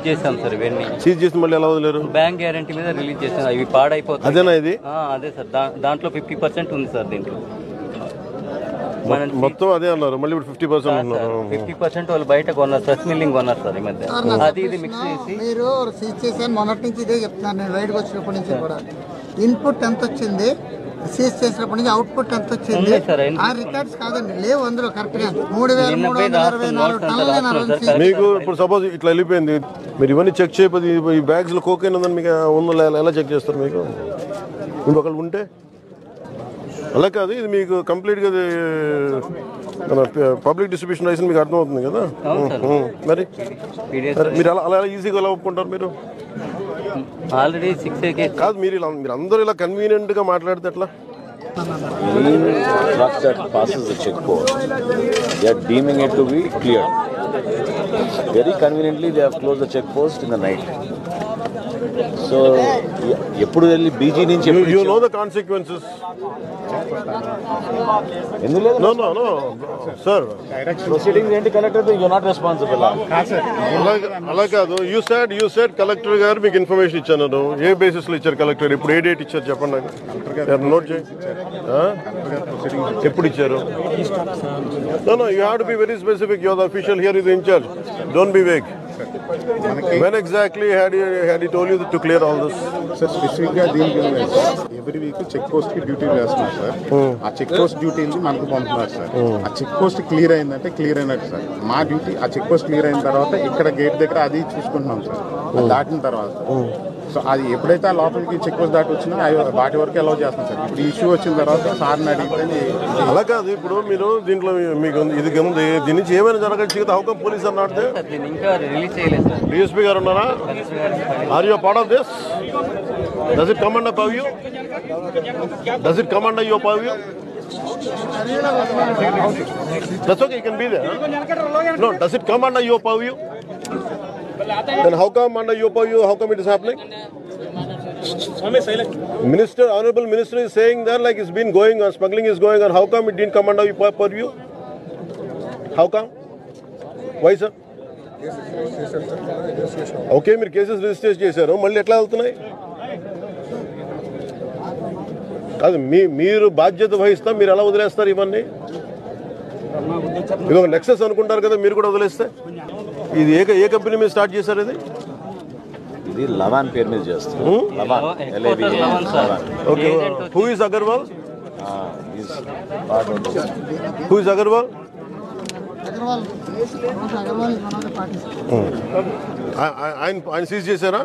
చేసాం సార్ ఇవన్నీ. సీజ్ చేసి మళ్ళీ ఎలా వదిలేరు? బ్యాంక్ గ్యారంటీ మీద రిలీజ్ చేసాం. ఇవి పాడైపోతాయి. అదేనా ఇది? అదే సార్. దాంట్లో 50% ఉంది సార్ దీంట్లో. మొత్తం అదే అన్నారు. మళ్ళీ ఇప్పుడు 50% వాళ్ళు బయట కొన్నారు, ఫ్రెష్ మిల్లింగ్ కొన్నారు సార్ ఈ మధ్య. అది ఇది మిక్స్ చేసి మీరు సీజ్ చేశాను. మొన్నటి నుంచి ఇదే చెప్తున్నాను నేను. రైడ్కి వచ్చినప్పటి నుంచి కూడా ఇన్పుట్ ఎంత వచ్చింది, సీజ్ చేసినప్పటి నుంచి అవుట్పుట్ ఎంత వచ్చింది, ఆ రికార్డ్స్ కాదండి లేవు అందులో కరెక్ట్ గా. 3,324 టన్నులు. మీకు ఇప్పుడు సపోజ్ ఇట్లా వెళ్ళిపోయింది, మీరు ఇవన్నీ చెక్ చేయకపోతే ఈ బ్యాగ్స్ లో కోకేన్ ఉందని మీకు ఉందో ఎలా చెక్ చేస్తారు? మీకు ఇంకొకళ్ళు ఉంటే అలా కాదు. ఇది మీకు కంప్లీట్ గా పబ్లిక్ డిస్ట్రిబ్యూషన్ లైసెన్స్ మీకు అర్థమవుతుంది కదా. మరి మీరు అలా ఈజీగా ఎలా ఒప్పుకుంటారు? మీరు ఆల్రెడీ 6 కాదు, మీరు అందరూ ఇలా కన్వీనియంట్ గా మాట్లాడితే ఎట్లా? Truck that passes the checkpost, they are deeming it to be cleared. Very conveniently, they have closed the checkpost in the night. So, ఎప్పుడు వెళ్ళి బీజీ నుంచి you know the consequences. No, sir. Proceedings ఏంటి collector? You are not responsible. అలా కాదు. You said collector గారు మీకు information ఇచ్చాను. ఏ basis లో ఇచ్చారు కలెక్టర్? ఇప్పుడు ఏ డేట్ ఇచ్చారు చెప్పండి నాకు. నోట్ చేయి. ఎప్పుడు ఇచ్చారు? No, you have to be very specific. You are the official here, is in charge. Don't be vague. When exactly had he told you to clear all this? Sir, specifically every week check post కి duty వేస్తున్నారు sir. ఆ check post duty మనకు పంపుతున్నారు sir. ఆ check post clear అయిందంటే clear అయినట్టు sir. మా duty ఆ చెక్ పోస్ట్ క్లియర్ అయిన తర్వాత ఇక్కడ గేట్ దగ్గర అది చూసుకుంటున్నాం సార్. దాటిన తర్వాత సో అది ఎప్పుడైతే ఆ లోపలికి చెక్ పోస్ట్ దాటి వచ్చినా వాటి వరకు అలౌ చేస్తాం సార్. ఇప్పుడు ఇష్యూ వచ్చిన తర్వాత సార్ని అడిగితే అలా కాదు. ఇప్పుడు మీరు దీంట్లో మీకు ఇది ఉంది, దీని నుంచి ఏమైనా జరగచ్చు కదా. హౌ కమ్ పోలీస్ అన్నాడు? ఇంకా రిలీజ్ చేయలేదు. డిఎస్పీ గారు ఉన్నారా? Are you part of this? Does it come under purview? Does it come under your purview? That's okay, you can be there. No, does it come under your purview? Then how come under your purview, how come it is happening? Honorable Minister is saying that like it's been going on, smuggling is going on. How come it didn't come under your purview? How come? Why, sir? Okay, మీరు cases register చేశారు, మళ్ళీ ఎట్లా వెళ్తున్నాయి? కాదు, మీరు బాధ్యత వహిస్తా మీరు ఎలా వదిలేస్తారు ఇవన్నీ? ఇది ఒక నెక్సెస్ అనుకుంటారు కదా, మీరు కూడా వదిలేస్తే. ఇది ఏ కంపెనీ మీద స్టార్ట్ చేశారు? ఇది లవాన్ పేరు మీద చేస్తారు. Okay. Who is Agarwal? Who is Agarwal? ఆయన సీజ్ చేశారా?